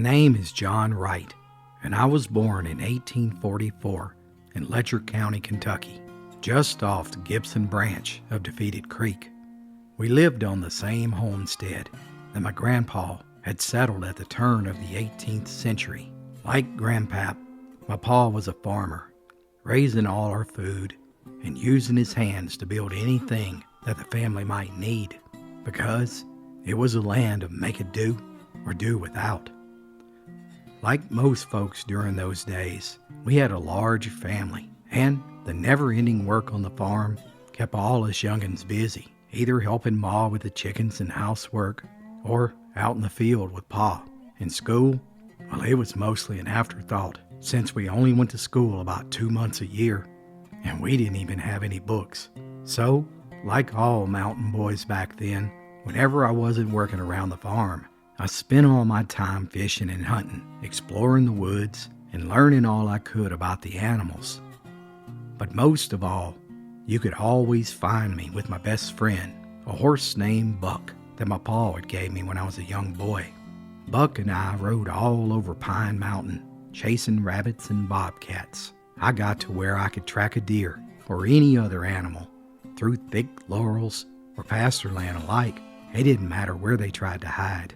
name is John Wright, and I was born in 1844 in Letcher County, Kentucky, just off the Gibson branch of Defeated Creek. We lived on the same homestead that my grandpa had settled at the turn of the 18th century. Like Grandpap, my pa was a farmer, raising all our food and using his hands to build anything that the family might need, because it was a land of make it do or do without. Like most folks during those days, we had a large family, and the never-ending work on the farm kept all us young'uns busy, either helping Ma with the chickens and housework, or out in the field with Pa. In school, well, it was mostly an afterthought, since we only went to school about 2 months a year, and we didn't even have any books. So, like all mountain boys back then, whenever I wasn't working around the farm, I spent all my time fishing and hunting, exploring the woods, and learning all I could about the animals. But most of all, you could always find me with my best friend, a horse named Buck that my pa had gave me when I was a young boy. Buck and I rode all over Pine Mountain, chasing rabbits and bobcats. I got to where I could track a deer or any other animal through thick laurels or pasture land alike. It didn't matter where they tried to hide.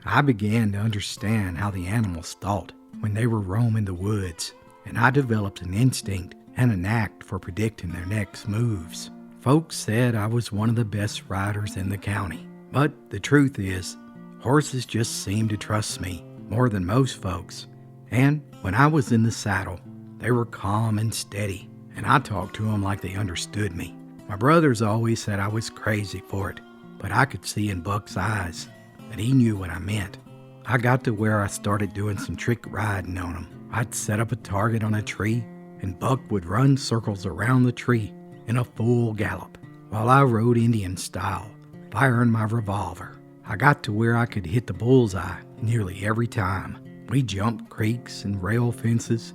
I began to understand how the animals thought when they were roaming the woods, and I developed an instinct and a knack for predicting their next moves. Folks said I was one of the best riders in the county, but the truth is, horses just seemed to trust me more than most folks. And when I was in the saddle, they were calm and steady, and I talked to them like they understood me. My brothers always said I was crazy for it, but I could see in Buck's eyes that he knew what I meant. I got to where I started doing some trick riding on him. I'd set up a target on a tree, and Buck would run circles around the tree in a full gallop, while I rode Indian style, firing my revolver. I got to where I could hit the bullseye nearly every time. We jumped creeks and rail fences,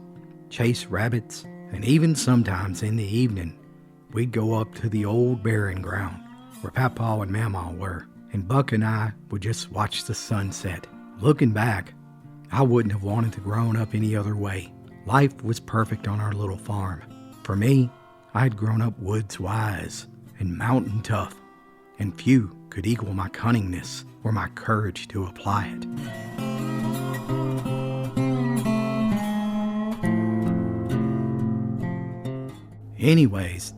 chased rabbits, and even sometimes in the evening, we'd go up to the old burying ground where Papa and Mama were, and Buck and I would just watch the sunset. Looking back, I wouldn't have wanted to grown up any other way. Life was perfect on our little farm. For me, I'd grown up woods wise and mountain tough, and few could equal my cunningness or my courage to apply it. Anyways,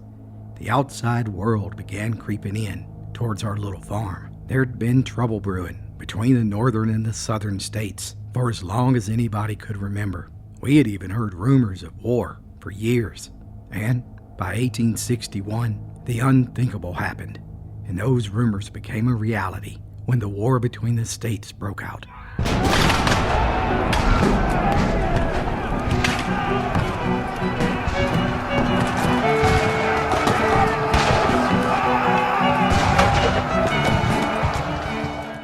the outside world began creeping in towards our little farm. There'd been trouble brewing between the northern and the southern states for as long as anybody could remember. We had even heard rumors of war for years. And by 1861, the unthinkable happened, and those rumors became a reality when the war between the states broke out.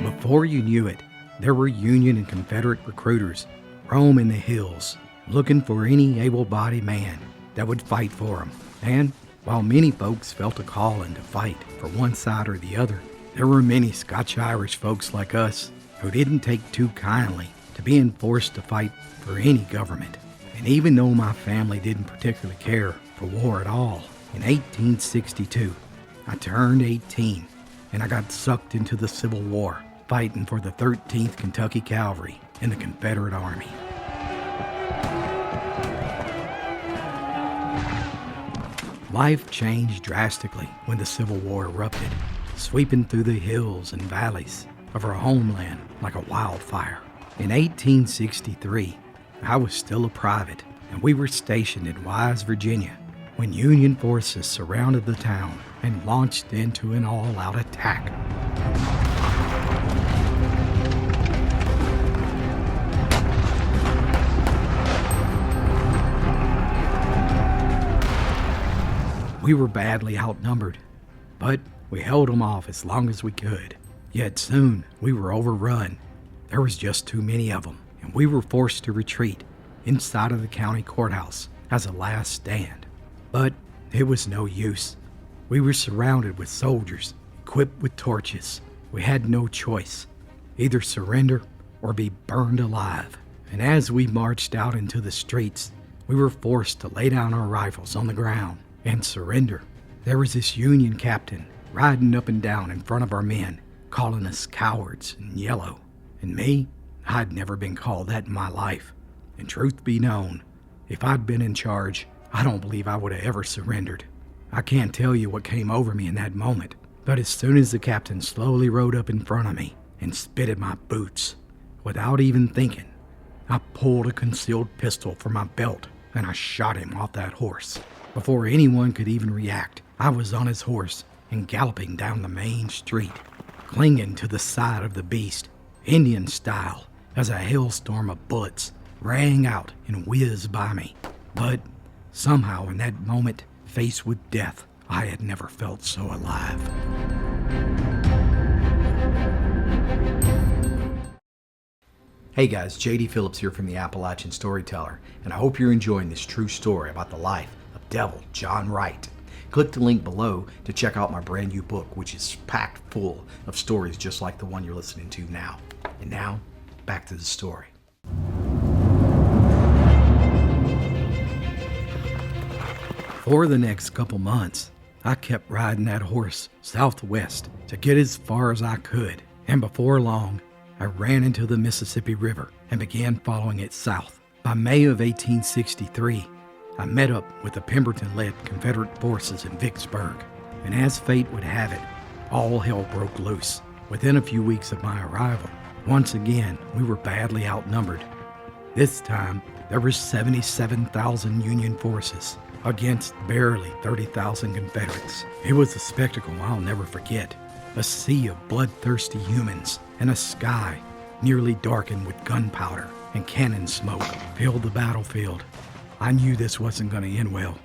Before you knew it, there were Union and Confederate recruiters roaming the hills, looking for any able-bodied man that would fight for them. And while many folks felt a calling to fight for one side or the other, there were many Scotch-Irish folks like us who didn't take too kindly to being forced to fight for any government. And even though my family didn't particularly care for war at all, in 1862, I turned 18 and I got sucked into the Civil War, fighting for the 13th Kentucky Cavalry in the Confederate Army. Life changed drastically when the Civil War erupted, sweeping through the hills and valleys of our homeland like a wildfire. In 1863, I was still a private, and we were stationed in Wise, Virginia, when Union forces surrounded the town and launched into an all-out attack. We were badly outnumbered, but we held them off as long as we could. Yet soon we were overrun. There was just too many of them, and we were forced to retreat inside of the county courthouse as a last stand. But it was no use. We were surrounded with soldiers, equipped with torches. We had no choice, either surrender or be burned alive. And as we marched out into the streets, we were forced to lay down our rifles on the ground and surrender. There was this Union captain riding up and down in front of our men, calling us cowards and yellow. And me, I'd never been called that in my life. And truth be known, if I'd been in charge, I don't believe I would have ever surrendered. I can't tell you what came over me in that moment, but as soon as the captain slowly rode up in front of me and spit at my boots, without even thinking, I pulled a concealed pistol from my belt and I shot him off that horse. Before anyone could even react, I was on his horse and galloping down the main street, clinging to the side of the beast, Indian style, as a hailstorm of bullets rang out and whizzed by me. But somehow in that moment, faced with death, I had never felt so alive. Hey guys, JD Phillips here from the Appalachian Storyteller, and I hope you're enjoying this true story about the life of Devil John Wright. Click the link below to check out my brand new book, which is packed full of stories just like the one you're listening to now. And now, back to the story. For the next couple months, I kept riding that horse southwest to get as far as I could, and before long, I ran into the Mississippi River and began following it south. By May of 1863, I met up with the Pemberton-led Confederate forces in Vicksburg, and as fate would have it, all hell broke loose. Within a few weeks of my arrival, once again, we were badly outnumbered. This time, there were 77,000 Union forces against barely 30,000 Confederates. It was a spectacle I'll never forget. A sea of bloodthirsty humans and a sky nearly darkened with gunpowder and cannon smoke filled the battlefield. I knew this wasn't going to end well.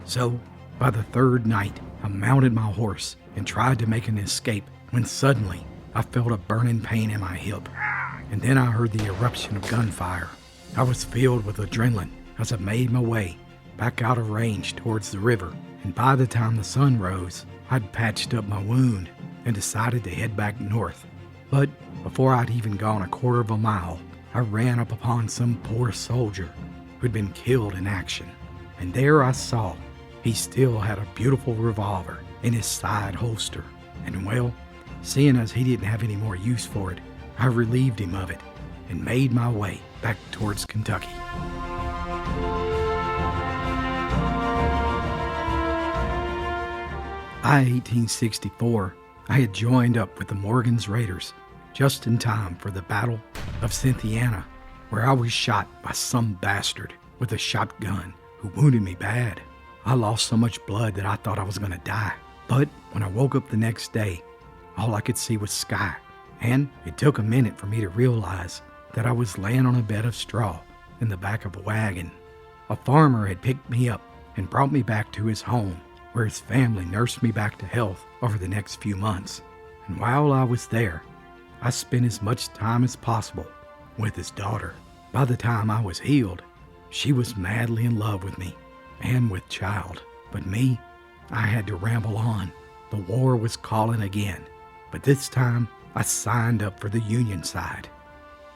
So, by the third night, I mounted my horse and tried to make an escape when suddenly I felt a burning pain in my hip. And then I heard the eruption of gunfire. I was filled with adrenaline as I made my way back out of range towards the river, and by the time the sun rose, I'd patched up my wound and decided to head back north. But before I'd even gone a quarter of a mile, I ran up upon some poor soldier who'd been killed in action. And there I saw he still had a beautiful revolver in his side holster. And well, seeing as he didn't have any more use for it, I relieved him of it and made my way back towards Kentucky. By 1864, I had joined up with the Morgan's Raiders just in time for the Battle of Cynthiana, where I was shot by some bastard with a shotgun who wounded me bad. I lost so much blood that I thought I was going to die. But when I woke up the next day, all I could see was sky, and it took a minute for me to realize that I was laying on a bed of straw in the back of a wagon. A farmer had picked me up and brought me back to his home, where his family nursed me back to health over the next few months. And while I was there, I spent as much time as possible with his daughter. By the time I was healed, she was madly in love with me and with child. But me, I had to ramble on. The war was calling again, but this time I signed up for the Union side.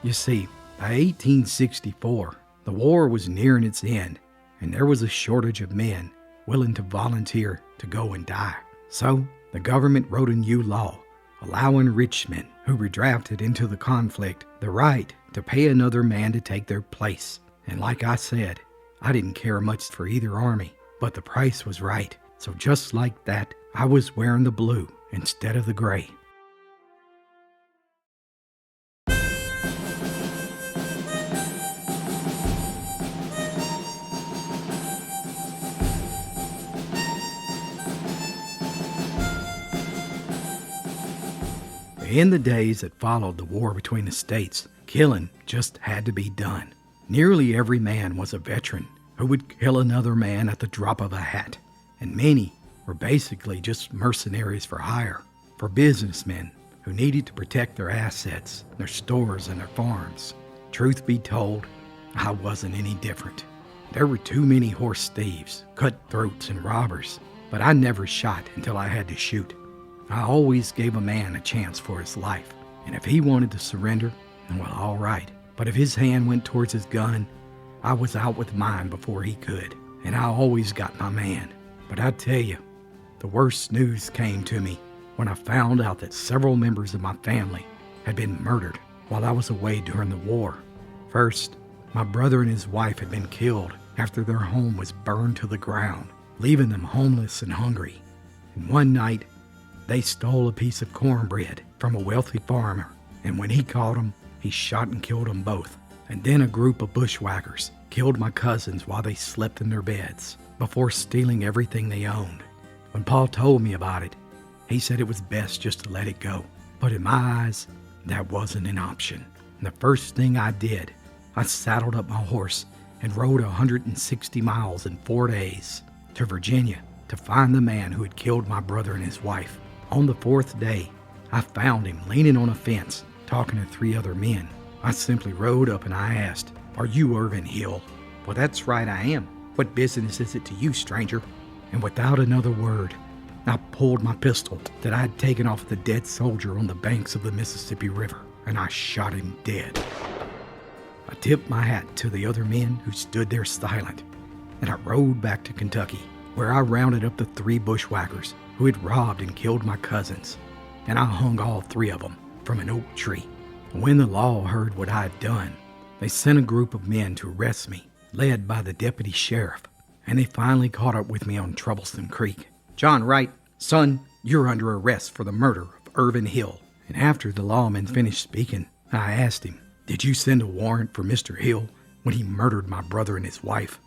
You see, by 1864, the war was nearing its end, and there was a shortage of men willing to volunteer to go and die. So the government wrote a new law allowing rich men who were drafted into the conflict the right to pay another man to take their place. And like I said, I didn't care much for either army, but the price was right. So just like that, I was wearing the blue instead of the gray. In the days that followed the war between the states, killing just had to be done. Nearly every man was a veteran who would kill another man at the drop of a hat, and many were basically just mercenaries for hire, for businessmen who needed to protect their assets, their stores, and their farms. Truth be told, I wasn't any different. There were too many horse thieves, cutthroats, and robbers, but I never shot until I had to shoot. I always gave a man a chance for his life, and if he wanted to surrender, Well, all right. But if his hand went towards his gun, I was out with mine before he could. And I always got my man. But I tell you, the worst news came to me when I found out that several members of my family had been murdered while I was away during the war. First, my brother and his wife had been killed after their home was burned to the ground, leaving them homeless and hungry. And one night, they stole a piece of cornbread from a wealthy farmer, and when he caught them, he shot and killed them both. And then a group of bushwhackers killed my cousins while they slept in their beds, before stealing everything they owned. When Paul told me about it, he said it was best just to let it go. But in my eyes, that wasn't an option. And the first thing I did, I saddled up my horse and rode 160 miles in 4 days to Virginia to find the man who had killed my brother and his wife. On the 4th day, I found him leaning on a fence, talking to 3 other men. I simply rode up and I asked, "Are you Irvin Hill?" "Well, that's right, I am. What business is it to you, stranger?" And without another word, I pulled my pistol that I had taken off the dead soldier on the banks of the Mississippi River, and I shot him dead. I tipped my hat to the other men who stood there silent, and I rode back to Kentucky, where I rounded up the 3 bushwhackers who had robbed and killed my cousins, and I hung all 3 of them from an oak tree. When the law heard what I had done, they sent a group of men to arrest me, led by the deputy sheriff, and they finally caught up with me on Troublesome Creek. "John Wright, son, you're under arrest for the murder of Irvin Hill." And after the lawman finished speaking, I asked him, "Did you send a warrant for Mr. Hill when he murdered my brother and his wife?"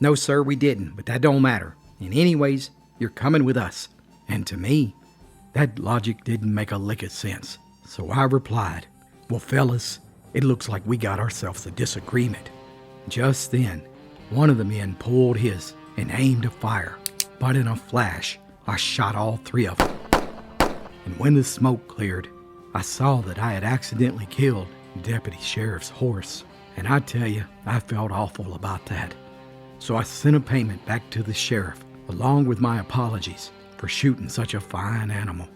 "No, sir, we didn't, but that don't matter. And anyways, you're coming with us." And to me, that logic didn't make a lick of sense. So I replied, "Well, fellas, it looks like we got ourselves a disagreement." Just then, one of the men pulled his and aimed to fire, but in a flash, I shot all 3 of them. And when the smoke cleared, I saw that I had accidentally killed the deputy sheriff's horse. And I tell you, I felt awful about that. So I sent a payment back to the sheriff, along with my apologies for shooting such a fine animal.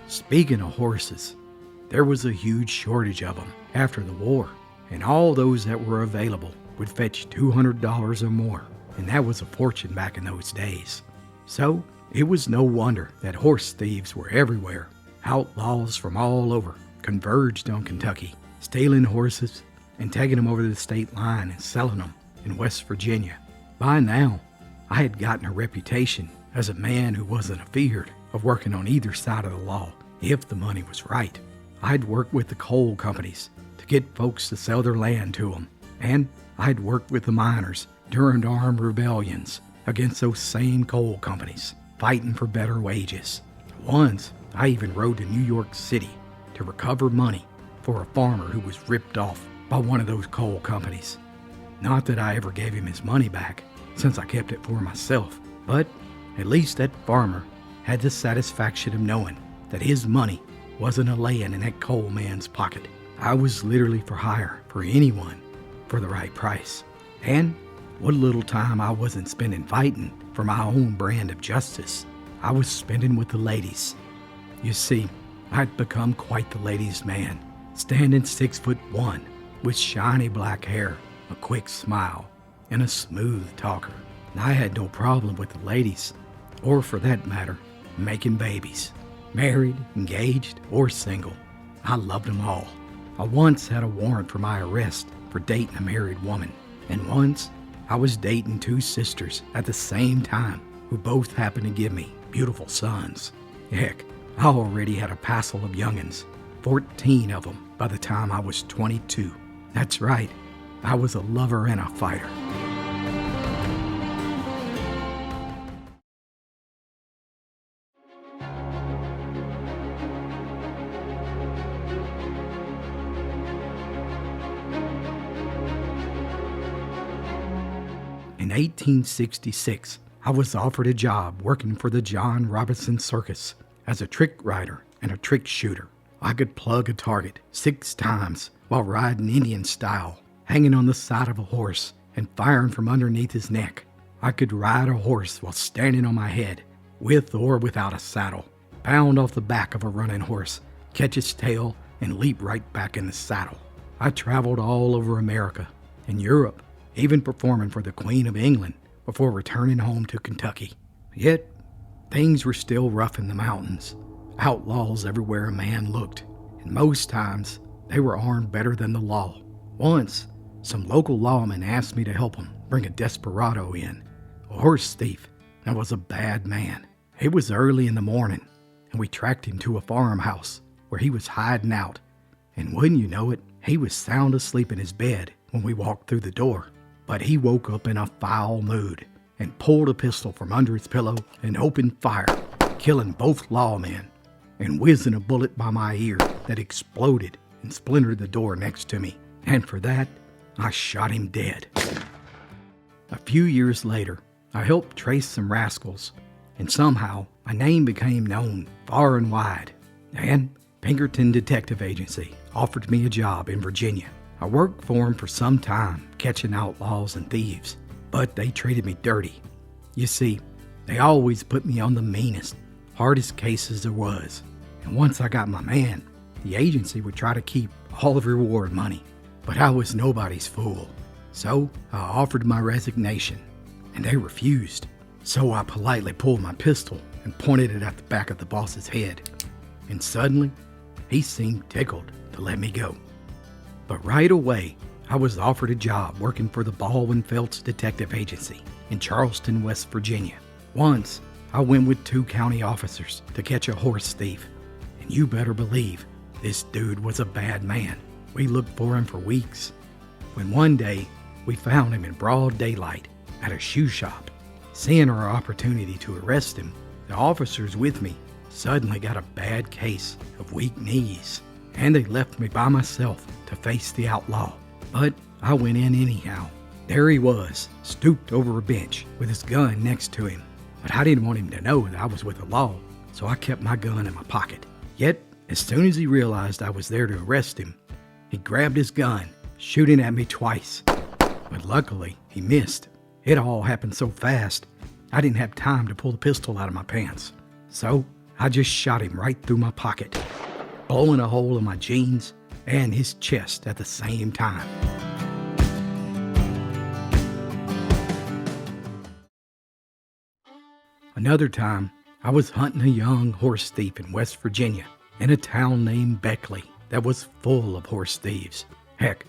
Speaking of horses, there was a huge shortage of them after the war, and all those that were available would fetch $200 or more, and that was a fortune back in those days. So it was no wonder that horse thieves were everywhere. Outlaws from all over converged on Kentucky, stealing horses and taking them over the state line and selling them in West Virginia. By now, I had gotten a reputation as a man who wasn't afeared of working on either side of the law if the money was right. I'd worked with the coal companies to get folks to sell their land to them, and I'd worked with the miners during armed rebellions against those same coal companies, fighting for better wages. Once, I even rode to New York City to recover money for a farmer who was ripped off by one of those coal companies. Not that I ever gave him his money back, since I kept it for myself, but at least that farmer had the satisfaction of knowing that his money wasn't a laying in that coal man's pocket. I was literally for hire for anyone for the right price. And what little time I wasn't spending fighting for my own brand of justice, I was spending with the ladies. You see, I'd become quite the ladies' man, standing 6'1", with shiny black hair, a quick smile, and a smooth talker. I had no problem with the ladies, or for that matter, making babies. Married, engaged, or single, I loved them all. I once had a warrant for my arrest for dating a married woman, and once I was dating 2 sisters at the same time who both happened to give me beautiful sons. Heck, I already had a passel of young'uns, 14 of them by the time I was 22. That's right, I was a lover and a fighter. In 1866, I was offered a job working for the John Robinson Circus as a trick rider and a trick shooter. I could plug a target 6 times while riding Indian style, hanging on the side of a horse and firing from underneath his neck. I could ride a horse while standing on my head, with or without a saddle, pound off the back of a running horse, catch its tail, and leap right back in the saddle. I traveled all over America and Europe, even performing for the Queen of England before returning home to Kentucky. Yet, things were still rough in the mountains. Outlaws everywhere a man looked, and most times they were armed better than the law. Once, some local lawman asked me to help him bring a desperado in, a horse thief that was a bad man. It was early in the morning, and we tracked him to a farmhouse where he was hiding out. And wouldn't you know it, he was sound asleep in his bed when we walked through the door. But he woke up in a foul mood and pulled a pistol from under his pillow and opened fire, killing both lawmen and whizzing a bullet by my ear that exploded and splintered the door next to me. And for that, I shot him dead. A few years later, I helped trace some rascals, and somehow my name became known far and wide. And Pinkerton Detective Agency offered me a job in Virginia. I worked for them for some time, catching outlaws and thieves, but they treated me dirty. You see, they always put me on the meanest, hardest cases there was. And once I got my man, the agency would try to keep all the reward money. But I was nobody's fool. So I offered my resignation, and they refused. So I politely pulled my pistol and pointed it at the back of the boss's head. And suddenly, he seemed tickled to let me go. But right away, I was offered a job working for the Baldwin Felts Detective Agency in Charleston, West Virginia. Once, I went with 2 county officers to catch a horse thief. And you better believe this dude was a bad man. We looked for him for weeks, when one day we found him in broad daylight at a shoe shop. Seeing our opportunity to arrest him, the officers with me suddenly got a bad case of weak knees, and they left me by myself to face the outlaw. But I went in anyhow. There he was, stooped over a bench with his gun next to him. But I didn't want him to know that I was with the law, so I kept my gun in my pocket. Yet, as soon as he realized I was there to arrest him, he grabbed his gun, shooting at me twice. But luckily, he missed. It all happened so fast, I didn't have time to pull the pistol out of my pants. So, I just shot him right through my pocket, blowing a hole in my jeans and his chest at the same time. Another time, I was hunting a young horse thief in West Virginia in a town named Beckley that was full of horse thieves. Heck,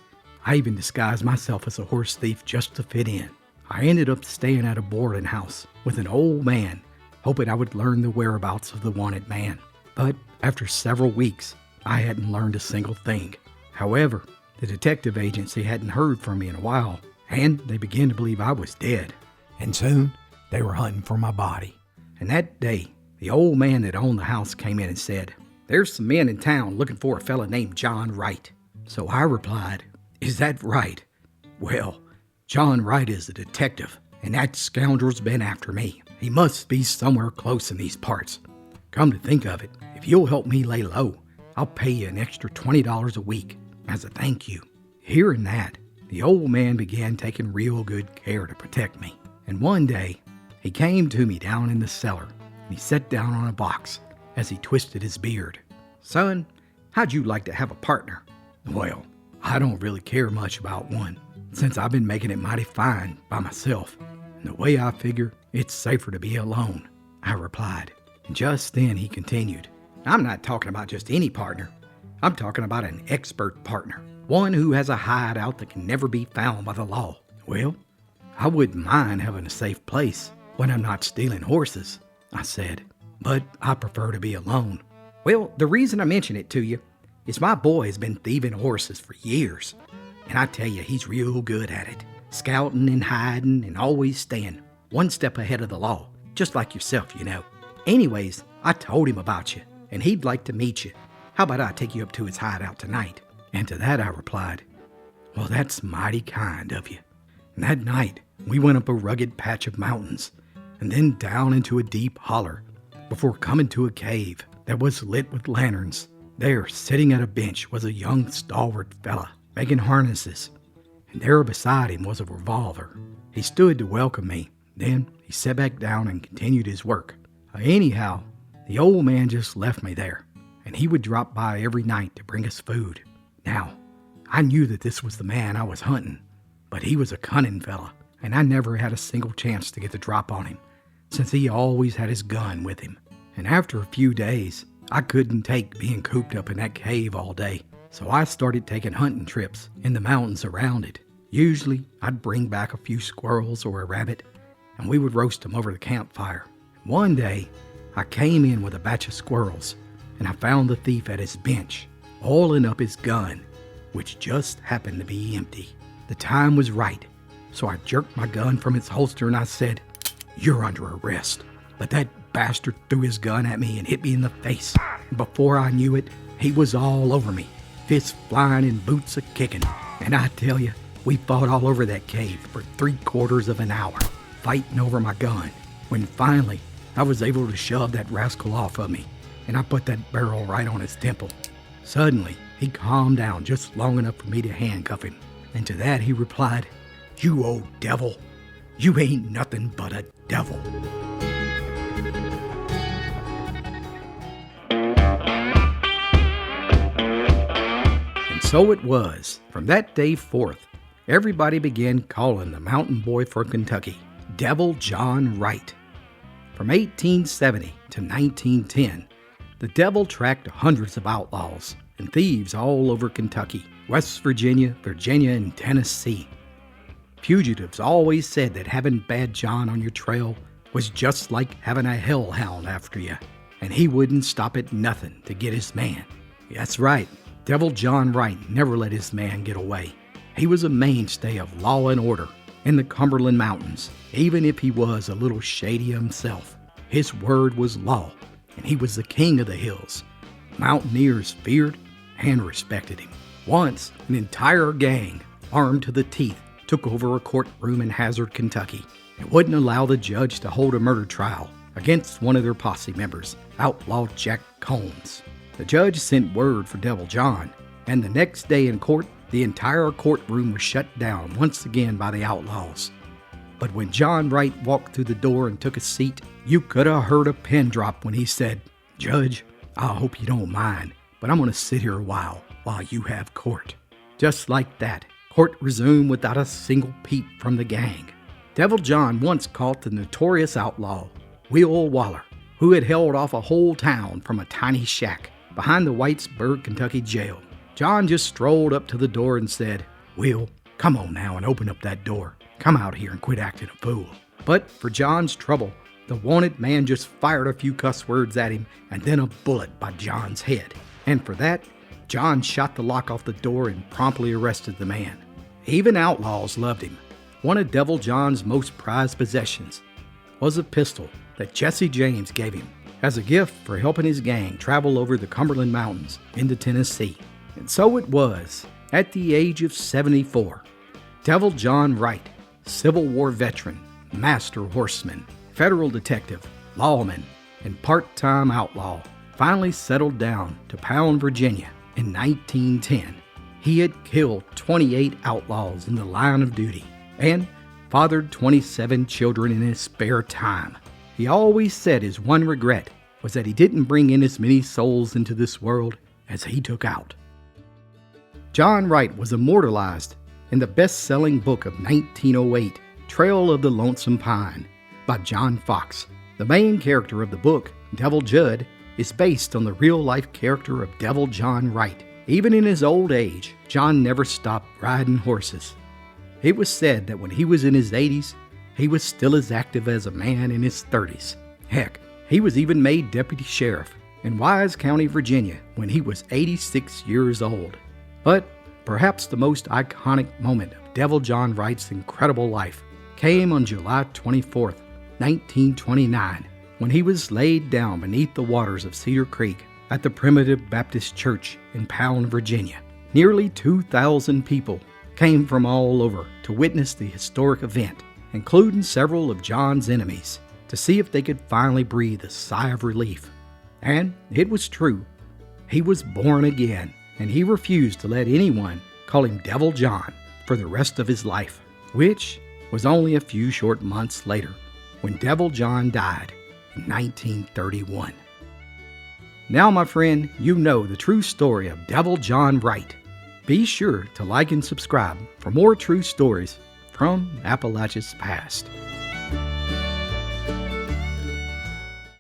I even disguised myself as a horse thief just to fit in. I ended up staying at a boarding house with an old man, hoping I would learn the whereabouts of the wanted man. But after several weeks, I hadn't learned a single thing. However, the detective agency hadn't heard from me in a while, and they began to believe I was dead. And soon, they were hunting for my body. And that day, the old man that owned the house came in and said, "There's some men in town looking for a fella named John Wright." So I replied, "Is that right? Well, John Wright is a detective, and that scoundrel's been after me. He must be somewhere close in these parts. Come to think of it, if you'll help me lay low, I'll pay you an extra $20 a week as a thank you." Hearing that, the old man began taking real good care to protect me. And one day, he came to me down in the cellar, and he sat down on a box as he twisted his beard. "Son, how'd you like to have a partner?" "Well, I don't really care much about one, since I've been making it mighty fine by myself. And the way I figure, it's safer to be alone," I replied. And just then he continued, "I'm not talking about just any partner. I'm talking about an expert partner, one who has a hideout that can never be found by the law." "Well, I wouldn't mind having a safe place when I'm not stealing horses," I said, "but I prefer to be alone." "Well, the reason I mention it to you is my boy has been thieving horses for years, and I tell you, he's real good at it, scouting and hiding and always staying one step ahead of the law, just like yourself, you know. Anyways, I told him about you, and he'd like to meet you. How about I take you up to his hideout tonight?" And to that I replied, "Well, that's mighty kind of you." And that night, we went up a rugged patch of mountains, and then down into a deep holler, before coming to a cave that was lit with lanterns. There, sitting at a bench, was a young stalwart fella, making harnesses, and there beside him was a revolver. He stood to welcome me, then he sat back down and continued his work. Anyhow, the old man just left me there, and and he would drop by every night to bring us food. Now, I knew that this was the man I was hunting, but he was a cunning fella, and I never had a single chance to get the drop on him, since he always had his gun with him. And after a few days, I couldn't take being cooped up in that cave all day, so I started taking hunting trips in the mountains around it. Usually, I'd bring back a few squirrels or a rabbit, and we would roast them over the campfire. One day, I came in with a batch of squirrels, and I found the thief at his bench, oiling up his gun, which just happened to be empty. The time was right, so I jerked my gun from its holster and I said, "You're under arrest." But that bastard threw his gun at me and hit me in the face. And before I knew it, he was all over me, fists flying and boots a-kicking. And I tell you, we fought all over that cave for 3/4 of an hour, fighting over my gun, when finally I was able to shove that rascal off of me, and I put that barrel right on his temple. Suddenly, he calmed down just long enough for me to handcuff him, and to that he replied, "You old devil, you ain't nothing but a devil." And so it was. From that day forth, everybody began calling the mountain boy from Kentucky Devil John Wright. From 1870 to 1910, the devil tracked hundreds of outlaws and thieves all over Kentucky, West Virginia, and Tennessee. Fugitives always said that having Bad John on your trail was just like having a hellhound after you, and he wouldn't stop at nothing to get his man. That's right, Devil John Wright never let his man get away. He was a mainstay of law and order in the Cumberland Mountains, even if he was a little shady himself. His word was law, and he was the king of the hills. Mountaineers feared and respected him. Once, an entire gang, armed to the teeth, took over a courtroom in Hazard, Kentucky. It wouldn't allow the judge to hold a murder trial against one of their posse members, outlaw Jack Combs. The judge sent word for Devil John, and the next day in court, the entire courtroom was shut down once again by the outlaws. But when John Wright walked through the door and took a seat, you could have heard a pin drop when he said, "Judge, I hope you don't mind, but I'm going to sit here a while you have court." Just like that, court resumed without a single peep from the gang. Devil John once caught the notorious outlaw, Will Waller, who had held off a whole town from a tiny shack behind the Whitesburg, Kentucky jail. John just strolled up to the door and said, "Will, come on now and open up that door. Come out here and quit acting a fool." But for John's trouble, the wanted man just fired a few cuss words at him and then a bullet by John's head. And for that, John shot the lock off the door and promptly arrested the man. Even outlaws loved him. One of Devil John's most prized possessions was a pistol that Jesse James gave him as a gift for helping his gang travel over the Cumberland Mountains into Tennessee. And so it was, at the age of 74, Devil John Wright, Civil War veteran, master horseman, federal detective, lawman, and part-time outlaw, finally settled down to Pound, Virginia in 1910. He had killed 28 outlaws in the line of duty and fathered 27 children in his spare time. He always said his one regret was that he didn't bring in as many souls into this world as he took out. John Wright was immortalized in the best-selling book of 1908, Trail of the Lonesome Pine, by John Fox. The main character of the book, Devil Judd, is based on the real-life character of Devil John Wright. Even in his old age, John never stopped riding horses. It was said that when he was in his 80s, he was still as active as a man in his 30s. Heck, he was even made deputy sheriff in Wise County, Virginia, when he was 86 years old. But perhaps the most iconic moment of Devil John Wright's incredible life came on July 24th, 1929, when he was laid down beneath the waters of Cedar Creek at the Primitive Baptist Church in Pound, Virginia. Nearly 2,000 people came from all over to witness the historic event, including several of John's enemies, to see if they could finally breathe a sigh of relief. And it was true. He was born again, and he refused to let anyone call him Devil John for the rest of his life, which was only a few short months later when Devil John died in 1931. Now, my friend, you know the true story of Devil John Wright. Be sure to like and subscribe for more true stories from Appalachia's past.